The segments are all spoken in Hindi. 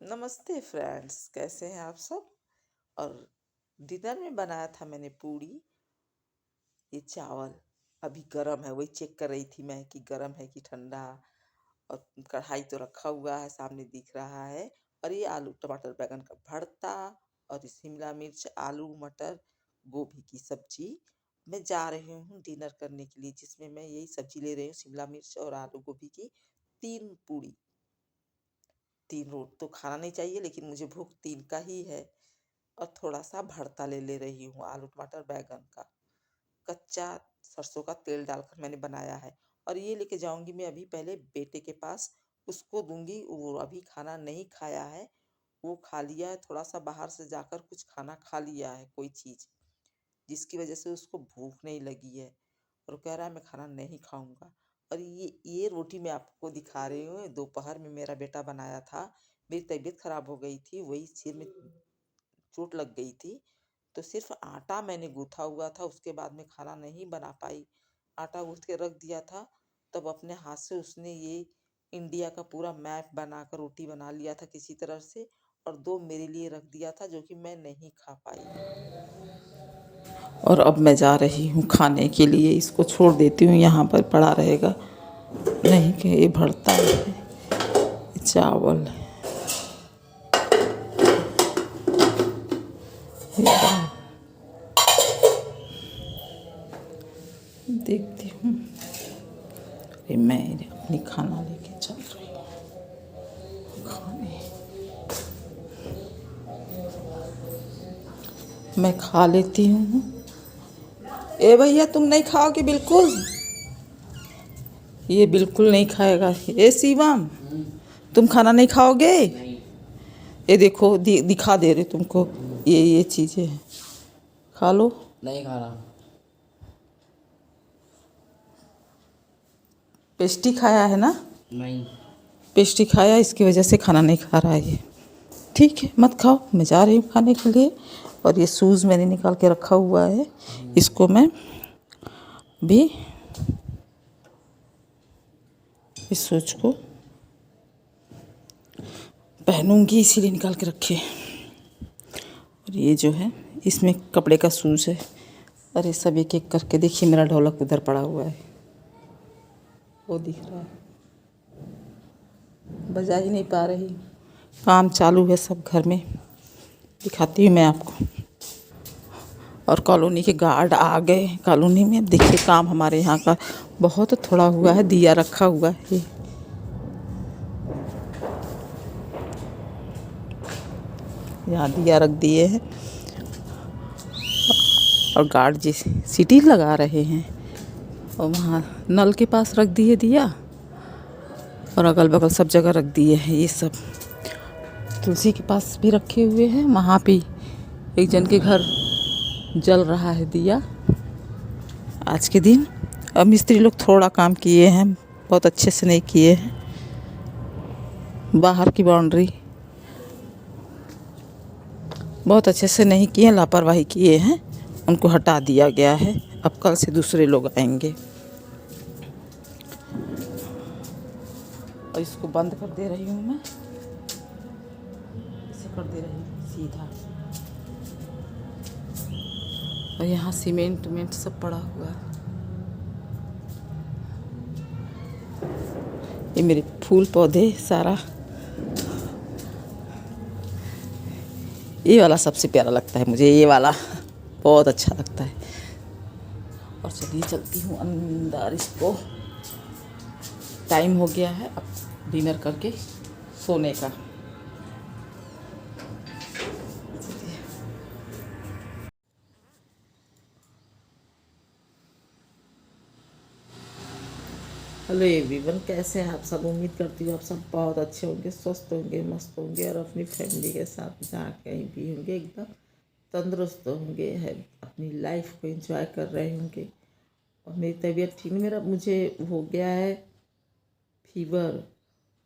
नमस्ते फ्रेंड्स, कैसे हैं आप सब। और डिनर में बनाया था मैंने पूड़ी। ये चावल अभी गरम है, वही चेक कर रही थी मैं कि गरम है कि ठंडा। और कढ़ाई तो रखा हुआ है, सामने दिख रहा है। और ये आलू टमाटर बैंगन का भरता और शिमला मिर्च आलू मटर गोभी की सब्जी। मैं जा रही हूँ डिनर करने के लिए, जिसमें मैं यही सब्जी ले रही हूँ, शिमला मिर्च और आलू गोभी की 3 पूड़ी। 3 रोट तो खाना नहीं चाहिए, लेकिन मुझे भूख 3 का ही है। और थोड़ा सा भरता ले रही हूँ आलू टमाटर बैंगन का। कच्चा सरसों का तेल डालकर मैंने बनाया है। और ये लेके जाऊंगी मैं अभी पहले बेटे के पास, उसको दूंगी। वो अभी खाना नहीं खाया है, वो खा लिया है, थोड़ा सा बाहर से जाकर कुछ खाना खा लिया है कोई चीज, जिसकी वजह से उसको भूख नहीं लगी है। और वो कह रहा है मैं खाना नहीं खाऊंगा। और ये रोटी मैं आपको दिखा रही हूँ, दोपहर में मेरा बेटा बनाया था। मेरी तबीयत खराब हो गई थी, वही सिर में चोट लग गई थी, तो सिर्फ आटा मैंने गूथा हुआ था, उसके बाद में खाना नहीं बना पाई। आटा गूथ के रख दिया था, तब अपने हाथ से उसने ये इंडिया का पूरा मैप बनाकर रोटी बना लिया था किसी तरह से। और 2 मेरे लिए रख दिया था, जो कि मैं नहीं खा पाई। और अब मैं जा रही हूँ खाने के लिए, इसको छोड़ देती हूँ, यहाँ पर पड़ा रहेगा नहीं कि ये भरता है, ये चावल है, ये दाल। देखती हूँ। अरे मैं अपनी खाना लेके चल रही हूँ खाने। मैं खा लेती हूँ। ए भैया, तुम नहीं खाओगे बिल्कुल? ये बिल्कुल नहीं खाएगा। ए शिवम, तुम खाना नहीं खाओगे? ये देखो, दिखा दे रहे तुमको, ये चीज़ें हैं, खा लो। नहीं खा रहा। पेस्टी खाया है ना? नहीं। पेस्टी खाया, इसकी वजह से खाना नहीं खा रहा है ये। ठीक है, मत खाओ, मैं जा रही हूँ खाने के लिए। और ये शूज़ मैंने निकाल के रखा हुआ है, इसको मैं भी इस शूज को पहनूंगी, इसीलिए निकाल के रखे। और ये जो है, इसमें कपड़े का शूज़ है। अरे सब एक एक करके देखिए, मेरा ढोलक उधर पड़ा हुआ है, वो दिख रहा है, बजा ही नहीं पा रही। काम चालू है सब घर में, दिखाती हूँ मैं आपको। और कॉलोनी के गार्ड आ गए कॉलोनी में। अब देखिए, काम हमारे यहाँ का बहुत थोड़ा हुआ है, दिया रखा हुआ है, यहाँ दिया रख दिए हैं। और गार्ड जी सीटी लगा रहे हैं, और वहाँ नल के पास रख दिए दिया, और अगल बगल सब जगह रख दिए हैं ये सब। तुलसी के पास भी रखे हुए हैं, वहाँ पे एक जन के घर जल रहा है दिया आज के दिन। अब मिस्त्री लोग थोड़ा काम किए हैं, बहुत अच्छे से नहीं किए हैं। बाहर की बाउंड्री बहुत अच्छे से नहीं किए हैं, लापरवाही किए हैं, उनको हटा दिया गया है। अब कल से दूसरे लोग आएंगे। और इसको बंद कर दे रही हूँ मैं, इसे कर दे रही हूँ सीधा। और यहाँ सीमेंट उमेंट सब पड़ा हुआ है। ये मेरे फूल पौधे सारा, ये वाला सबसे प्यारा लगता है मुझे, ये वाला बहुत अच्छा लगता है। और चलिए चलती हूँ अंदर, इसको टाइम हो गया है अब डिनर करके सोने का। हेलो एवरीवन, कैसे हैं आप सब। उम्मीद करती हूँ आप सब बहुत अच्छे होंगे, स्वस्थ होंगे, मस्त होंगे, और अपनी फैमिली के साथ जहाँ कहीं भी होंगे एकदम तंदुरुस्त होंगे, है अपनी लाइफ को एंजॉय कर रहे होंगे। और मेरी तबीयत ठीक नहीं, मुझे हो गया है फीवर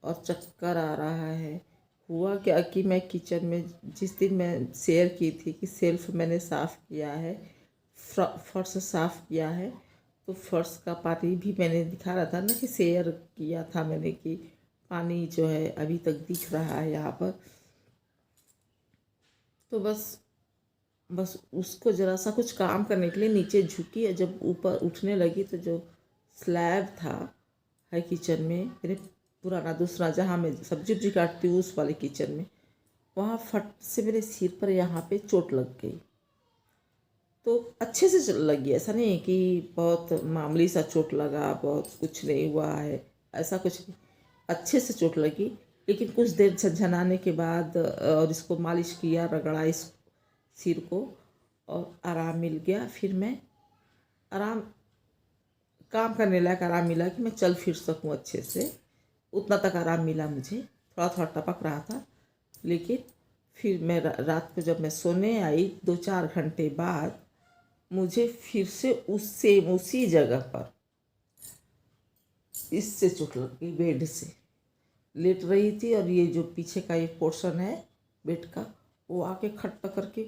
और चक्कर आ रहा है। हुआ क्या कि मैं किचन में, जिस दिन मैं शेयर की थी कि सेल्फ मैंने साफ़ किया है, फर्श साफ़ किया है, तो फर्श का पानी भी मैंने दिखा रहा था ना कि शेयर किया था मैंने कि पानी जो है अभी तक दिख रहा है यहाँ पर। तो बस उसको ज़रा सा कुछ काम करने के लिए नीचे झुकी, और जब ऊपर उठने लगी तो जो स्लैब था है किचन में, मेरे पुराना दूसरा जहाँ मैं सब्जी उब्जी काटती हूँ उस वाले किचन में, वहाँ फट से मेरे सिर पर यहाँ पे चोट लग गई। तो अच्छे से लगी, ऐसा नहीं है कि बहुत मामूली सा चोट लगा, बहुत कुछ नहीं हुआ है, ऐसा कुछ नहीं, अच्छे से चोट लगी। लेकिन कुछ देर झनझनाने के बाद और इसको मालिश किया, रगड़ा इस सिर को, और आराम मिल गया। फिर मैं आराम, काम करने लायक आराम मिला कि मैं चल फिर सकूं अच्छे से, उतना तक आराम मिला मुझे। थोड़ा थोड़ा टपक रहा था, लेकिन फिर मैं रात को जब मैं सोने आई 2-4 घंटे बाद, मुझे फिर से उसी जगह पर इससे चोट लग गई। बेड से लेट रही थी और ये जो पीछे का एक पोर्शन है बेड का, वो आके खट करके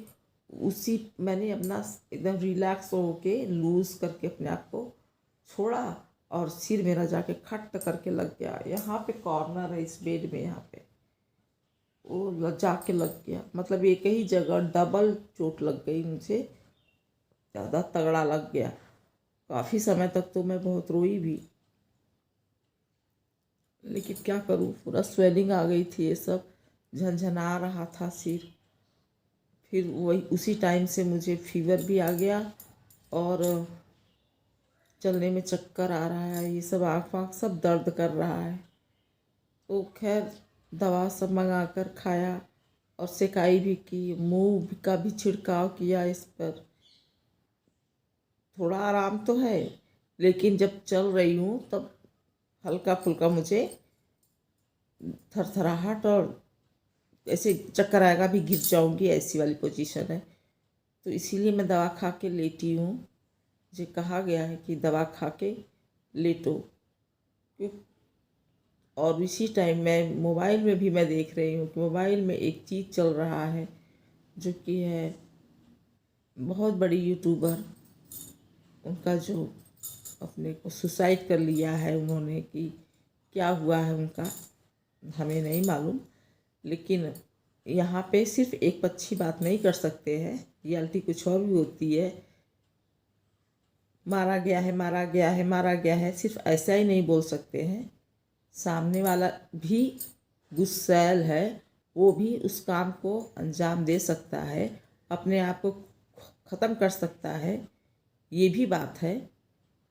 उसी, मैंने अपना एकदम रिलैक्स होके लूज करके अपने आप को छोड़ा, और सिर मेरा जाके खट करके लग गया। यहाँ पे कॉर्नर है इस बेड में, यहाँ पे वो जाके लग गया। मतलब एक ही जगह डबल चोट लग गई मुझे, ज़्यादा तगड़ा लग गया। काफ़ी समय तक तो मैं बहुत रोई भी, लेकिन क्या करूँ, पूरा स्वेलिंग आ गई थी, ये सब झनझना रहा था सिर। फिर वही उसी टाइम से मुझे फीवर भी आ गया, और चलने में चक्कर आ रहा है, ये सब आँख वाँख सब दर्द कर रहा है। तो खैर दवा सब मंगा कर खाया, और सेकाई भी की, मुँह का भी छिड़काव किया इस पर। थोड़ा आराम तो है, लेकिन जब चल रही हूँ तब हल्का फुल्का मुझे थरथराहट, और ऐसे चक्कर आएगा भी, गिर जाऊंगी, ऐसी वाली पोजीशन है। तो इसीलिए मैं दवा खा के लेटी हूँ। मुझे कहा गया है कि दवा खा के लेटो। और इसी टाइम मैं मोबाइल में भी मैं देख रही हूँ कि मोबाइल में एक चीज़ चल रहा है, जो कि है बहुत बड़ी यूट्यूबर, उनका जो अपने को सुसाइड कर लिया है उन्होंने, कि क्या हुआ है उनका हमें नहीं मालूम। लेकिन यहाँ पे सिर्फ एक पक्षी बात नहीं कर सकते हैं, रियलिटी कुछ और भी होती है। मारा गया है, मारा गया है, मारा गया है, सिर्फ ऐसा ही नहीं बोल सकते हैं। सामने वाला भी गुस्सैल है, वो भी उस काम को अंजाम दे सकता है, अपने आप को ख़त्म कर सकता है, ये भी बात है।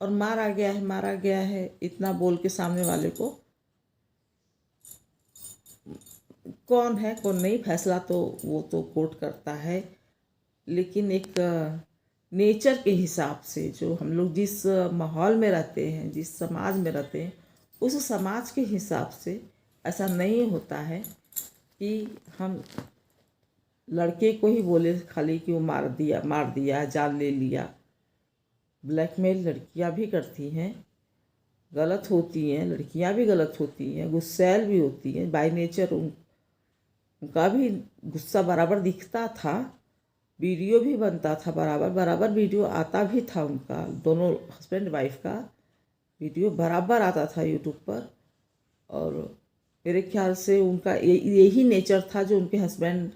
और मारा गया है, मारा गया है इतना बोल के सामने वाले को, कौन है कौन नहीं, फैसला तो वो तो कोर्ट करता है। लेकिन एक नेचर के हिसाब से, जो हम लोग जिस माहौल में रहते हैं, जिस समाज में रहते हैं, उस समाज के हिसाब से ऐसा नहीं होता है कि हम लड़के को ही बोले खाली कि वो मार दिया, जान ले लिया। ब्लैकमेल लड़कियां भी करती हैं, गलत होती हैं, लड़कियां भी गलत होती हैं, गुस्सैल भी होती हैं। बाय नेचर उनका भी गुस्सा बराबर दिखता था, वीडियो भी बनता था, बराबर बराबर वीडियो आता भी था उनका, दोनों हस्बैंड वाइफ का वीडियो बराबर आता था यूट्यूब पर। और मेरे ख्याल से उनका यही नेचर था जो उनके हस्बैंड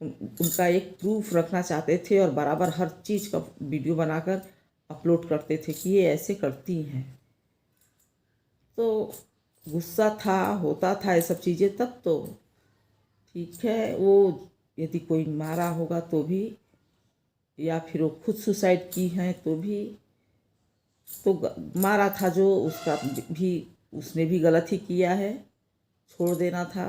उनका एक प्रूफ रखना चाहते थे, और बराबर हर चीज़ का वीडियो बनाकर अपलोड करते थे कि ये ऐसे करती हैं। तो गुस्सा था, होता था ये सब चीज़ें तब तो ठीक है। वो यदि कोई मारा होगा तो भी, या फिर वो खुद सुसाइड की हैं तो भी, तो मारा था जो उसका भी, उसने भी गलत ही किया है, छोड़ देना था।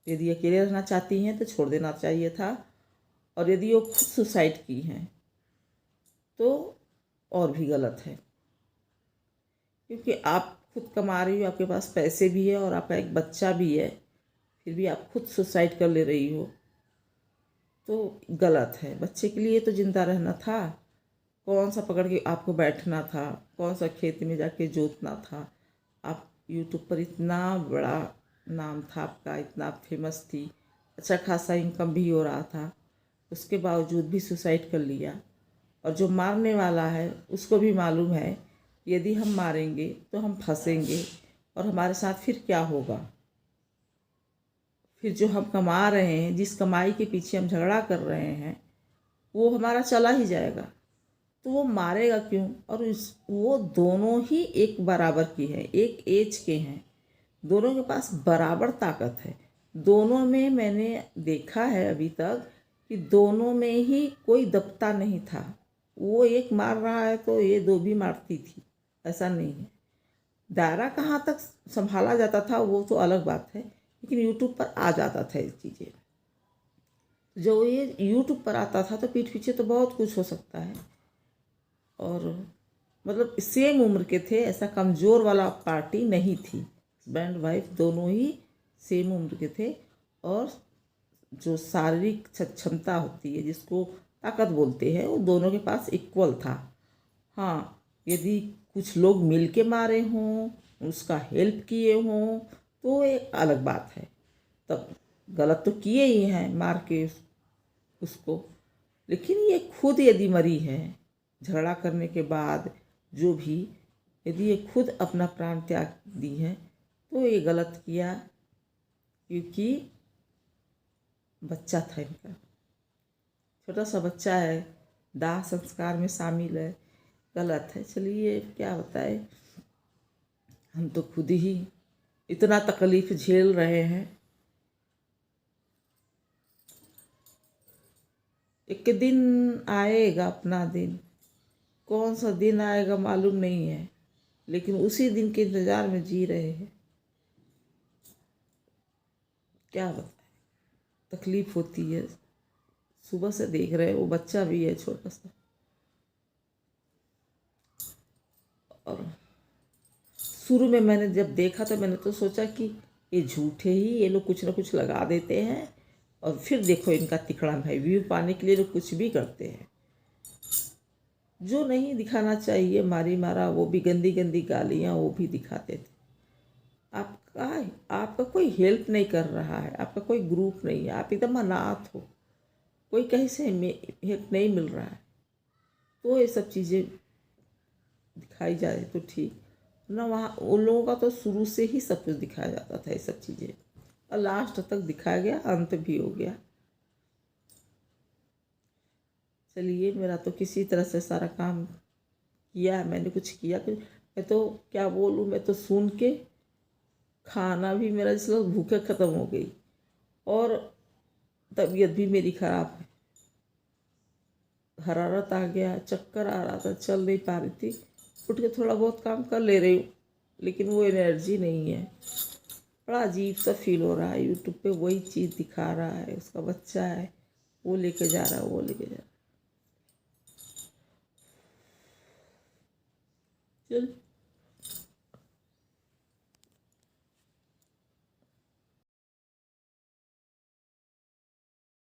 यदि अकेले रहना चाहती हैं तो छोड़ देना चाहिए था। और यदि वो खुद सुसाइड की हैं तो और भी गलत है, क्योंकि आप खुद कमा रही हो, आपके पास पैसे भी है, और आपका एक बच्चा भी है, फिर भी आप खुद सुसाइड कर ले रही हो तो गलत है। बच्चे के लिए तो जिंदा रहना था, कौन सा पकड़ के आपको बैठना था, कौन सा खेत में जाके जोतना था। आप यूट्यूब पर इतना बड़ा नाम था आपका, इतना फेमस थी, अच्छा खासा इनकम भी हो रहा था, उसके बावजूद भी सुसाइड कर लिया। और जो मारने वाला है उसको भी मालूम है यदि हम मारेंगे तो हम फंसेंगे, और हमारे साथ फिर क्या होगा, फिर जो हम कमा रहे हैं, जिस कमाई के पीछे हम झगड़ा कर रहे हैं, वो हमारा चला ही जाएगा, तो वो मारेगा क्यों? और वो दोनों ही एक बराबर की है, एक एज के हैं, दोनों के पास बराबर ताकत है। दोनों में मैंने देखा है अभी तक कि दोनों में ही कोई दबता नहीं था। वो एक मार रहा है तो ये दो भी मारती थी, ऐसा नहीं है। दायरा कहाँ तक संभाला जाता था वो तो अलग बात है, लेकिन यूट्यूब पर आ जाता था ये चीज़ें। जो ये यूट्यूब पर आता था तो पीठ पीछे तो बहुत कुछ हो सकता है। और मतलब सेम उम्र के थे, ऐसा कमज़ोर वाला पार्टी नहीं थी। हस्बैंड वाइफ दोनों ही सेम उम्र के थे, और जो शारीरिक क्षमता होती है, जिसको ताकत बोलते हैं, वो दोनों के पास इक्वल था। हाँ, यदि कुछ लोग मिल के मारे हों, उसका हेल्प किए हों, तो एक अलग बात है। तब गलत तो किए ही हैं मार के उसको। लेकिन ये खुद यदि मरी है झगड़ा करने के बाद, जो भी यदि ये खुद अपना प्राण त्याग दी है, तो ये गलत किया, क्योंकि बच्चा था इनका, छोटा सा बच्चा है, दाह संस्कार में शामिल है, गलत है। चलिए क्या बताए, हम तो खुद ही इतना तकलीफ झेल रहे हैं। एक दिन आएगा अपना दिन, कौन सा दिन आएगा मालूम नहीं है, लेकिन उसी दिन के इंतज़ार में जी रहे हैं। क्या बताए, तकलीफ होती है। सुबह से देख रहे हैं, वो बच्चा भी है छोटा सा, और शुरू में मैंने जब देखा तो मैंने तो सोचा कि ये झूठे ही, ये लोग कुछ ना कुछ लगा देते हैं, और फिर देखो इनका तिकड़ा भाई, व्यू पाने के लिए लोग कुछ भी करते हैं। जो नहीं दिखाना चाहिए, मारी मारा, वो भी गंदी गंदी गालियाँ वो भी दिखाते थे। आपका आपका कोई हेल्प नहीं कर रहा है, आपका कोई ग्रुप नहीं है, आप एकदम अनाथ हो, कोई कहीं से हेल्प नहीं मिल रहा है, तो ये सब चीज़ें दिखाई जाए तो ठीक ना। वहाँ उन लोगों का तो शुरू से ही सब कुछ दिखाया जाता था, ये सब चीज़ें, और लास्ट तक दिखाया गया, अंत भी हो गया। चलिए, मेरा तो किसी तरह से सारा काम किया है, मैंने कुछ किया कि मैं तो क्या बोलूँ, मैं तो सुन के खाना भी मेरा जिससे भूखे ख़त्म हो गई, और तबीयत भी मेरी ख़राब है, हरारत आ गया, चक्कर आ रहा था, चल नहीं पा रही थी। उठ के थोड़ा बहुत काम कर ले रही हूँ, लेकिन वो एनर्जी नहीं है। बड़ा अजीब सा फील हो रहा है। यूट्यूब पे वही चीज़ दिखा रहा है, उसका बच्चा है, वो लेके जा रहा है, वो लेके जा रहा है। चल